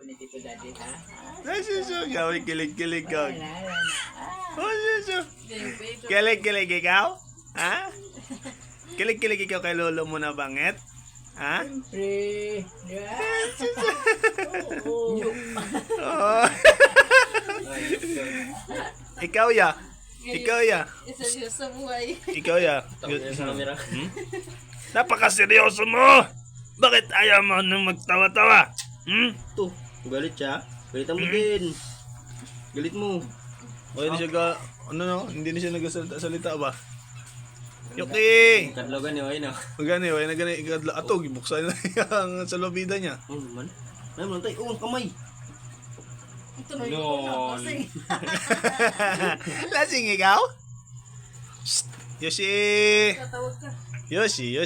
ni Tito Daddy, ha? Nasuso, ikaw, kilig-kilig ka. Oh, suso. Baby. Kilig-kilig ikaw? Ha? Kilig-kilig ikaw kay lolo mo na bangit? Ha? Pre. Oo. Oh. Ikaw ya. Ikaw ya. Isa siya sa buhay. Ikaw ya. Sa camera. Napakaseryoso mo. Bakit ayaw mo nung magtawa-tawa? Ito, galit siya. Galitan mo din. Galit mo. O hindi siya hindi na siya nagsalita ba? Yuki! Kadlogan niyo, ayun o. Magani, wala na gani igadla ato gibuksan na ang salobida niya. Oh, naman. Ay, mo tay. Oh, kamay. Tuloy ko No. na kasi. Lasing ikaw? Shh! Yoshi! Tatawag ka. Yoshi!